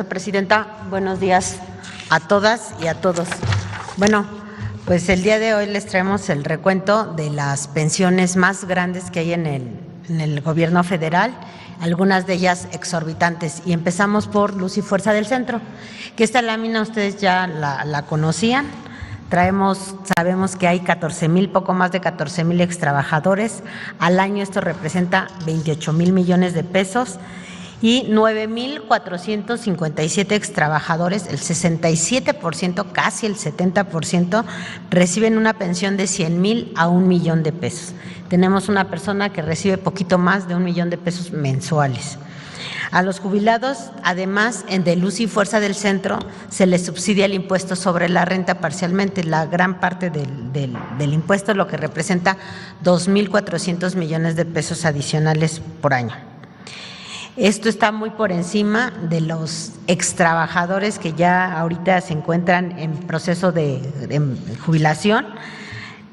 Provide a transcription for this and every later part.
Presidenta, buenos días a todas y a todos. Bueno, pues el día de hoy les traemos el recuento de las pensiones más grandes que hay en el gobierno federal, algunas de ellas exorbitantes. Y empezamos por Luz y Fuerza del Centro, que esta lámina ustedes ya la conocían. Sabemos que hay 14,000, poco más de 14,000 extrabajadores. Al año esto representa 28,000 millones de pesos. Y 9,457 extrabajadores, el 67%, casi el 70%, reciben una pensión de 100,000 a 1,000,000 de pesos. Tenemos una persona que recibe poquito más de 1,000,000 de pesos mensuales. A los jubilados, además, de Luz y Fuerza del Centro, se les subsidia el impuesto sobre la renta parcialmente. La gran parte del impuesto, lo que representa 2,400 millones de pesos adicionales por año. Esto está muy por encima de los extrabajadores que ya ahorita se encuentran en proceso de jubilación.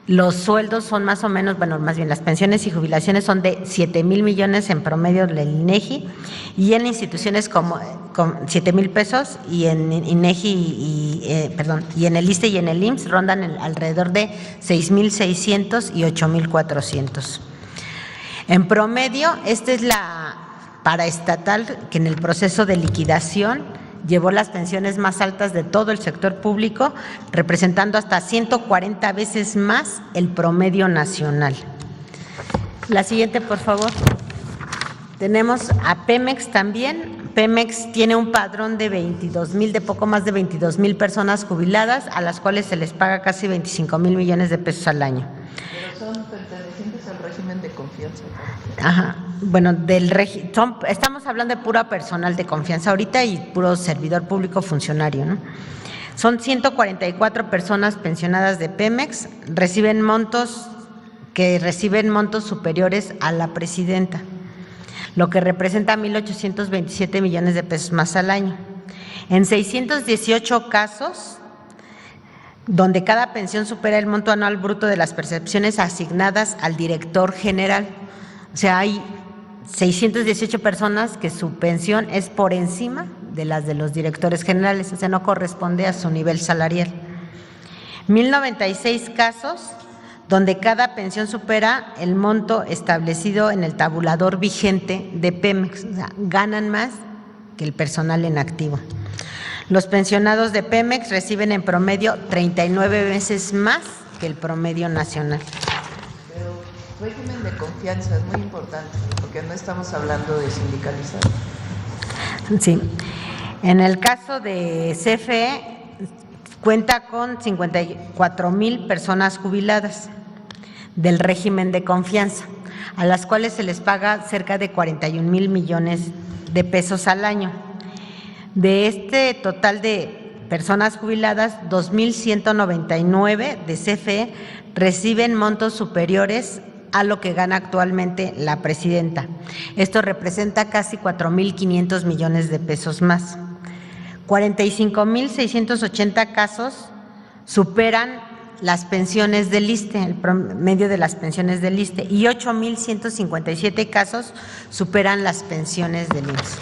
Los sueldos son más o menos, bueno, más bien las pensiones y jubilaciones son de 7,000 millones en promedio del INEGI, y en instituciones con 7,000 pesos, y en INEGI y en el ISSSTE y en el IMSS rondan alrededor de 6,600 y 8,400. En promedio, esta es la paraestatal que en el proceso de liquidación llevó las pensiones más altas de todo el sector público, representando hasta 140 veces más el promedio nacional. La siguiente, por favor. Tenemos a Pemex también. Pemex tiene un padrón de 22,000, de poco más de 22,000 personas jubiladas, a las cuales se les paga casi 25,000 millones de pesos al año. Pero son pertenecientes al régimen de confianza. Ajá. Bueno, estamos hablando de pura personal de confianza ahorita y puro servidor público funcionario, ¿no? Son 144 personas pensionadas de Pemex, reciben montos superiores a la presidenta, lo que representa 1,827 millones de pesos más al año. En 618 casos, donde cada pensión supera el monto anual bruto de las percepciones asignadas al director general. O sea, hay 618 personas que su pensión es por encima de las de los directores generales, o sea, no corresponde a su nivel salarial. 1,096 casos donde cada pensión supera el monto establecido en el tabulador vigente de Pemex, o sea, ganan más que el personal en activo. Los pensionados de Pemex reciben en promedio 39 veces más que el promedio nacional. Régimen de confianza es muy importante, porque no estamos hablando de sindicalizar. Sí. En el caso de CFE, cuenta con 54,000 personas jubiladas del régimen de confianza, a las cuales se les paga cerca de 41,000 millones de pesos al año. De este total de personas jubiladas, 2,199 de CFE reciben montos superiores a lo que gana actualmente la presidenta. Esto representa casi 4,500 millones de pesos más. 45,680 casos superan las pensiones del ISSSTE, el promedio de las pensiones del ISSSTE, y 8,157 casos superan las pensiones del IMSS.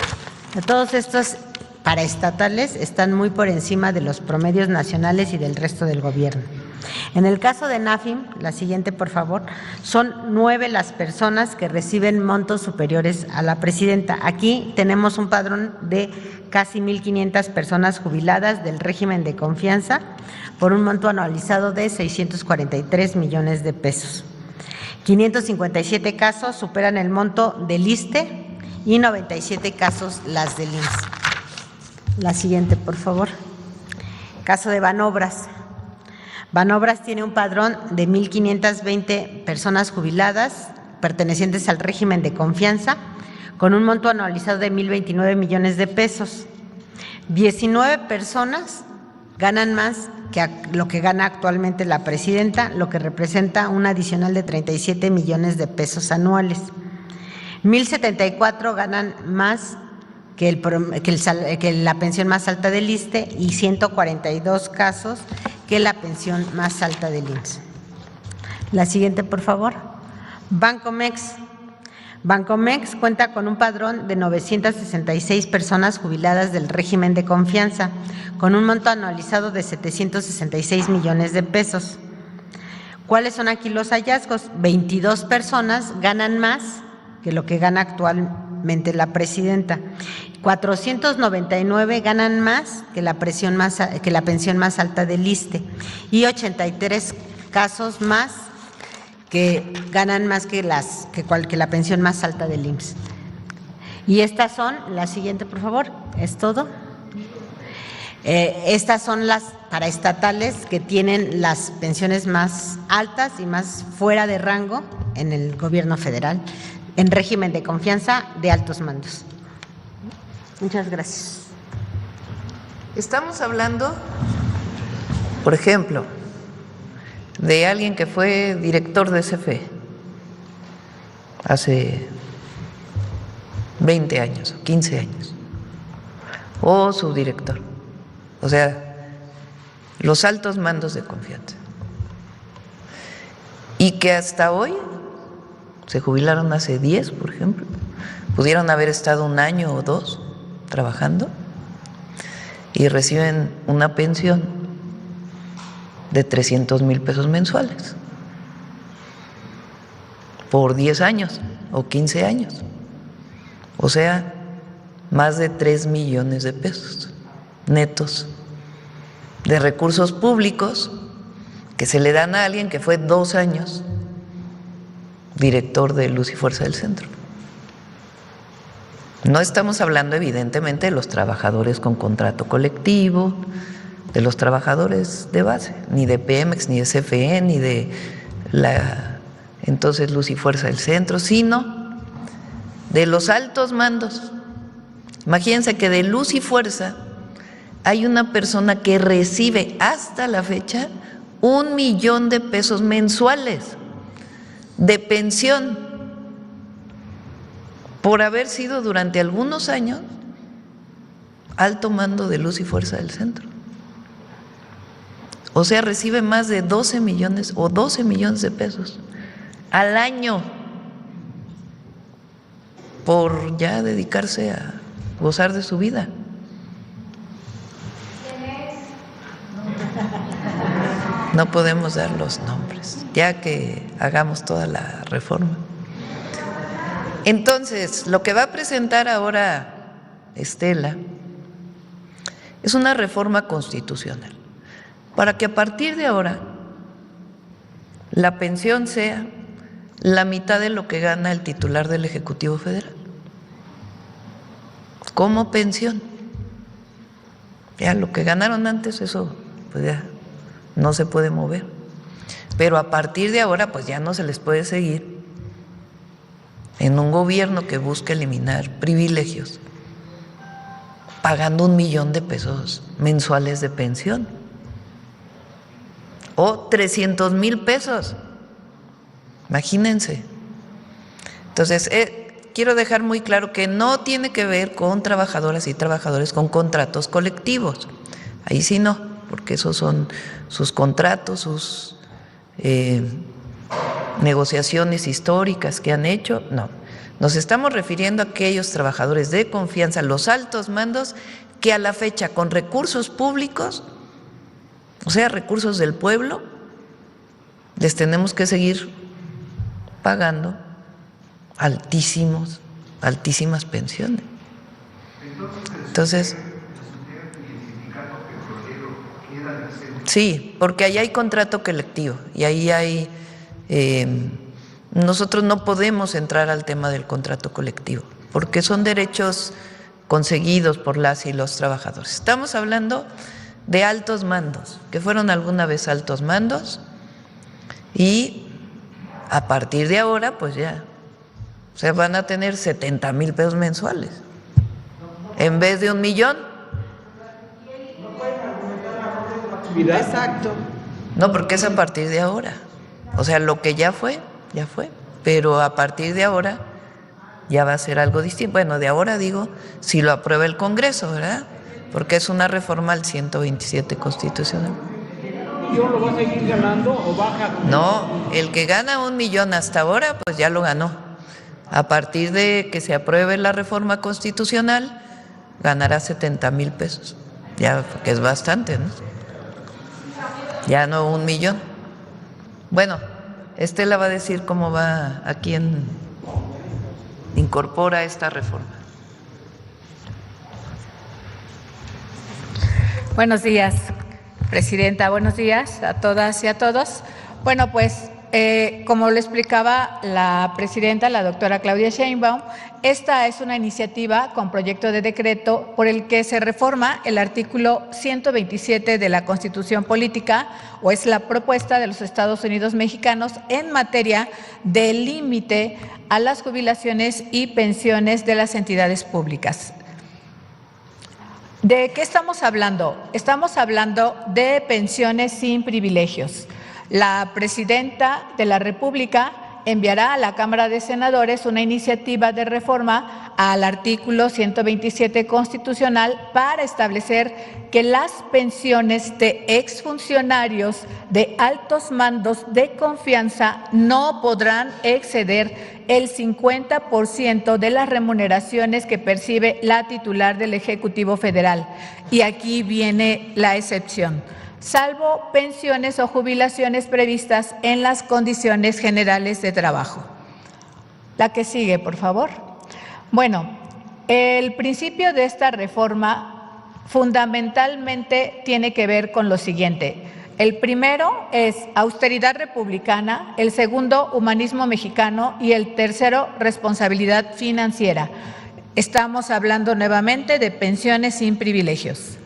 Todos estos paraestatales están muy por encima de los promedios nacionales y del resto del gobierno. En el caso de NAFIM, la siguiente, por favor, son 9 las personas que reciben montos superiores a la presidenta. Aquí tenemos un padrón de casi 1,500 personas jubiladas del régimen de confianza por un monto anualizado de 643 millones de pesos. 557 casos superan el monto del ISSSTE y 97 casos las del IMSS. La siguiente, por favor. Caso de Banobras. Banobras tiene un padrón de 1,520 personas jubiladas pertenecientes al régimen de confianza, con un monto anualizado de 1,029 millones de pesos. 19 personas ganan más que lo que gana actualmente la presidenta, lo que representa un adicional de 37 millones de pesos anuales. 1,074 ganan más que la pensión más alta del ISSSTE, y 142 casos que la pensión más alta del IMSS. La siguiente, por favor. Bancomex. Bancomex cuenta con un padrón de 966 personas jubiladas del régimen de confianza, con un monto anualizado de 766 millones de pesos. ¿Cuáles son aquí los hallazgos? 22 personas ganan más que lo que gana actualmente la presidenta. 499 ganan más que la pensión más alta del ISSSTE y 83 casos más que ganan más que la pensión más alta del IMSS. Y estas son, la siguiente por favor, ¿es todo? Estas son las paraestatales que tienen las pensiones más altas y más fuera de rango en el gobierno federal, en régimen de confianza de altos mandos. Muchas gracias. Estamos hablando, por ejemplo, de alguien que fue director de CFE hace 20 años o 15 años, o subdirector, o sea, los altos mandos de confianza, y que hasta hoy se jubilaron hace 10, por ejemplo, pudieron haber estado 1 año o 2 trabajando y reciben una pensión de 300,000 pesos mensuales por 10 años o 15 años, o sea, más de 3 millones de pesos netos de recursos públicos que se le dan a alguien que fue 2 años director de Luz y Fuerza del Centro. No estamos hablando evidentemente de los trabajadores con contrato colectivo, de los trabajadores de base, ni de Pemex, ni de CFE, ni de entonces Luz y Fuerza del Centro, sino de los altos mandos. Imagínense que de Luz y Fuerza hay una persona que recibe hasta la fecha 1 millón de pesos mensuales de pensión por haber sido durante algunos años alto mando de Luz y Fuerza del Centro. O sea, recibe más de 12 millones o 12 millones de pesos al año por ya dedicarse a gozar de su vida. No podemos dar los nombres, ya que hagamos toda la reforma. Entonces, lo que va a presentar ahora Estela es una reforma constitucional para que a partir de ahora la pensión sea la mitad de lo que gana el titular del Ejecutivo Federal como pensión. Ya lo que ganaron antes, eso pues ya no se puede mover, pero a partir de ahora pues ya no se les puede seguir en un gobierno que busca eliminar privilegios pagando 1 millón de pesos mensuales de pensión o 300,000 pesos, imagínense. Entonces quiero dejar muy claro que no tiene que ver con trabajadoras y trabajadores con contratos colectivos, ahí sí no, porque esos son sus contratos, sus negociaciones históricas que han hecho, no. Nos estamos refiriendo a aquellos trabajadores de confianza, los altos mandos, que a la fecha con recursos públicos, o sea, recursos del pueblo, les tenemos que seguir pagando altísimas pensiones. Entonces, sí, porque ahí hay contrato colectivo y ahí hay… nosotros no podemos entrar al tema del contrato colectivo porque son derechos conseguidos por las y los trabajadores. Estamos hablando de altos mandos, que fueron alguna vez altos mandos y a partir de ahora pues ya se van a tener 70,000 pesos mensuales en vez de 1 millón. Exacto. No, porque es a partir de ahora. O sea, lo que ya fue, pero a partir de ahora ya va a ser algo distinto. Bueno, de ahora digo, si lo aprueba el Congreso, ¿verdad? Porque es una reforma al 127 constitucional. ¿Y yo lo va a seguir ganando o baja? No, el que gana 1 millón hasta ahora, pues ya lo ganó. A partir de que se apruebe la reforma constitucional, ganará 70,000 pesos. Ya, que es bastante, ¿no? Ya no 1,000,000. Bueno, Estela va a decir cómo va, a quién incorpora esta reforma. Buenos días, presidenta. Buenos días a todas y a todos. Bueno, pues como le explicaba la presidenta, la doctora Claudia Sheinbaum, esta es una iniciativa con proyecto de decreto por el que se reforma el artículo 127 de la Constitución Política, o es la propuesta de los Estados Unidos mexicanos en materia de límite a las jubilaciones y pensiones de las entidades públicas. ¿De qué estamos hablando? Estamos hablando de pensiones sin privilegios. La presidenta de la República enviará a la Cámara de Senadores una iniciativa de reforma al artículo 127 constitucional para establecer que las pensiones de exfuncionarios de altos mandos de confianza no podrán exceder el 50% de las remuneraciones que percibe la titular del Ejecutivo Federal. Y aquí viene la excepción: salvo pensiones o jubilaciones previstas en las condiciones generales de trabajo. La que sigue, por favor. Bueno, el principio de esta reforma fundamentalmente tiene que ver con lo siguiente. El primero es austeridad republicana, el segundo, humanismo mexicano, y el tercero, responsabilidad financiera. Estamos hablando nuevamente de pensiones sin privilegios.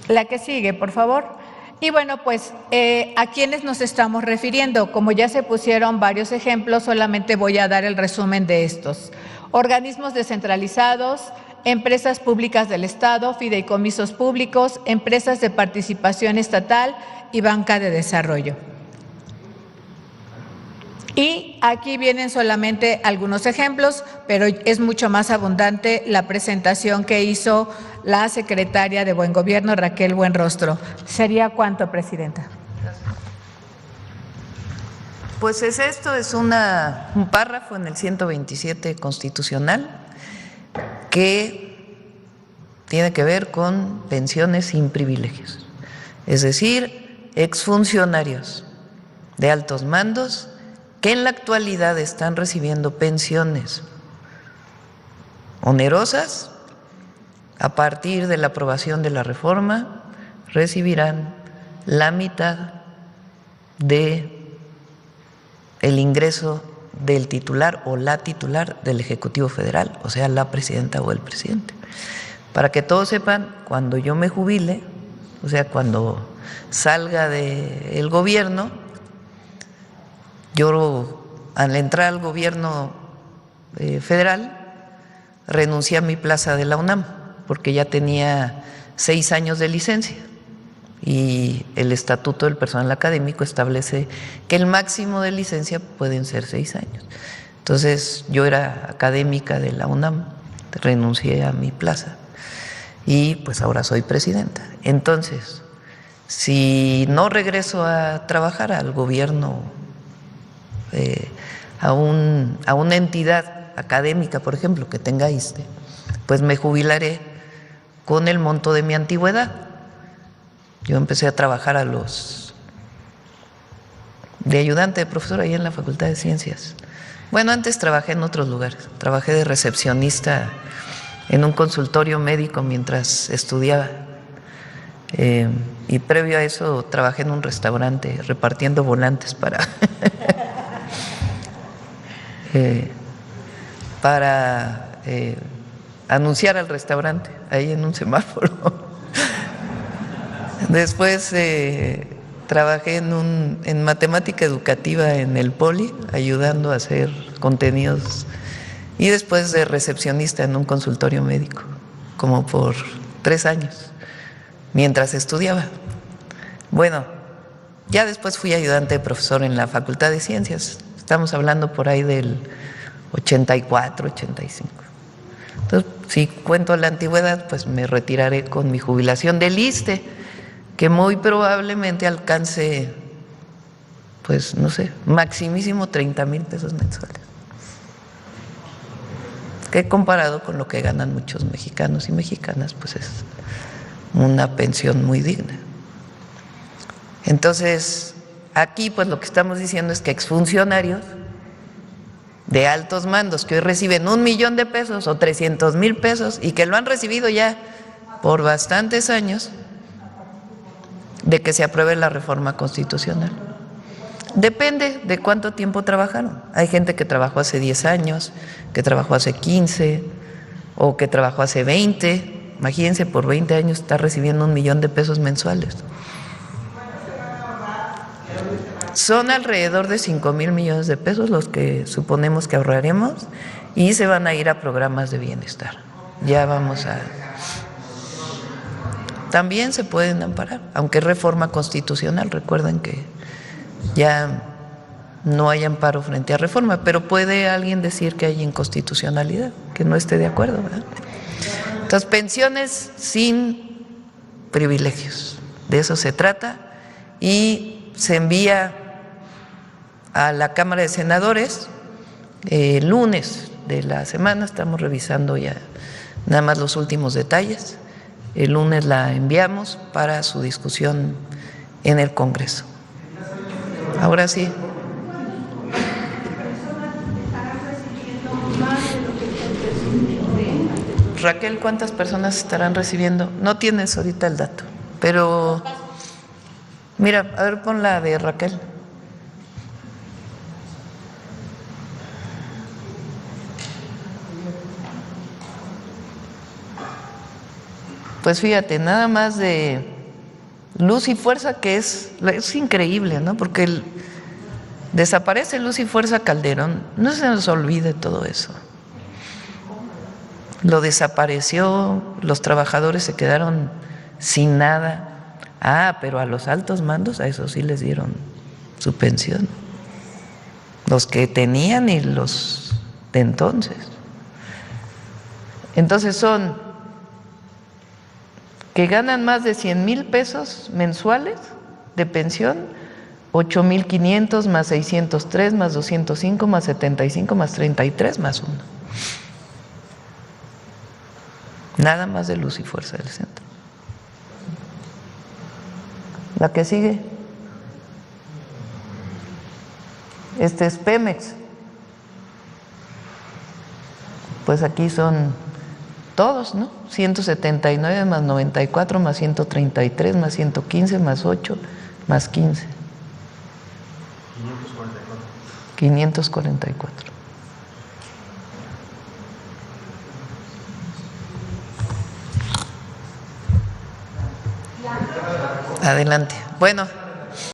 La que sigue, por favor. Y bueno, pues, ¿a quiénes nos estamos refiriendo? Como ya se pusieron varios ejemplos, solamente voy a dar el resumen de estos. Organismos descentralizados, empresas públicas del Estado, fideicomisos públicos, empresas de participación estatal y banca de desarrollo. Y aquí vienen solamente algunos ejemplos, pero es mucho más abundante la presentación que hizo la secretaria de Buen Gobierno, Raquel Buenrostro. ¿Sería cuánto, presidenta? Pues esto es un párrafo en el 127 constitucional que tiene que ver con pensiones sin privilegios, es decir, exfuncionarios de altos mandos que en la actualidad están recibiendo pensiones onerosas. A partir de la aprobación de la reforma, recibirán la mitad de el ingreso del titular o la titular del Ejecutivo Federal, o sea, la presidenta o el presidente. Para que todos sepan, cuando yo me jubile, o sea, cuando salga del gobierno, yo al entrar al gobierno federal renuncié a mi plaza de la UNAM, porque ya tenía 6 años de licencia y el Estatuto del Personal Académico establece que el máximo de licencia pueden ser 6 años. Entonces yo era académica de la UNAM, renuncié a mi plaza y pues ahora soy presidenta. Entonces, si no regreso a trabajar al gobierno, a una entidad académica, por ejemplo, que tenga ISSSTE, pues me jubilaré con el monto de mi antigüedad. Yo empecé a trabajar de ayudante de profesor ahí en la Facultad de Ciencias. Bueno, antes trabajé en otros lugares, trabajé de recepcionista en un consultorio médico mientras estudiaba, y previo a eso trabajé en un restaurante repartiendo volantes para anunciar al restaurante ahí en un semáforo. Después trabajé en matemática educativa en el Poli, ayudando a hacer contenidos, y después de recepcionista en un consultorio médico, como por 3 años, mientras estudiaba. Bueno, ya después fui ayudante de profesor en la Facultad de Ciencias. Estamos hablando por ahí del 84, 85. Entonces, si cuento la antigüedad, pues me retiraré con mi jubilación del ISSSTE, que muy probablemente alcance, pues no sé, maximísimo 30,000 pesos mensuales. que comparado con lo que ganan muchos mexicanos y mexicanas, pues es una pensión muy digna. Entonces, aquí pues lo que estamos diciendo es que exfuncionarios de altos mandos que hoy reciben 1 millón de pesos o 300,000 pesos y que lo han recibido ya por bastantes años de que se apruebe la reforma constitucional. Depende de cuánto tiempo trabajaron. Hay gente que trabajó hace 10 años, que trabajó hace 15 o que trabajó hace 20. Imagínense, por 20 años está recibiendo 1 millón de pesos mensuales. Son alrededor de 5,000 millones de pesos los que suponemos que ahorraremos y se van a ir a programas de bienestar. Ya vamos a... También se pueden amparar, aunque es reforma constitucional. Recuerden que ya no hay amparo frente a reforma, pero puede alguien decir que hay inconstitucionalidad, que no esté de acuerdo, ¿verdad? Entonces, pensiones sin privilegios, de eso se trata, y se envía a la Cámara de Senadores el lunes de la semana. Estamos revisando ya nada más los últimos detalles. El lunes la enviamos para su discusión en el Congreso. Ahora sí. Raquel, ¿cuántas personas estarán recibiendo? No tienes ahorita el dato, pero mira, a ver, pon la de Raquel. Pues fíjate, nada más de Luz y Fuerza, que es increíble, ¿no? Porque desaparece Luz y Fuerza Calderón, no se nos olvide todo eso. Lo desapareció, los trabajadores se quedaron sin nada. Pero a los altos mandos, a eso sí les dieron su pensión. Los que tenían y los de entonces. Entonces son que ganan más de 100,000 pesos mensuales de pensión, 8,500 más 603 más 205 más 75 más 33 más 1. Nada más de Luz y Fuerza del Centro. La que sigue. Este es Pemex. Pues aquí son todos, ¿no? 179 más 94 más 133 más 115 más 8 más 15. 544. Adelante. Bueno,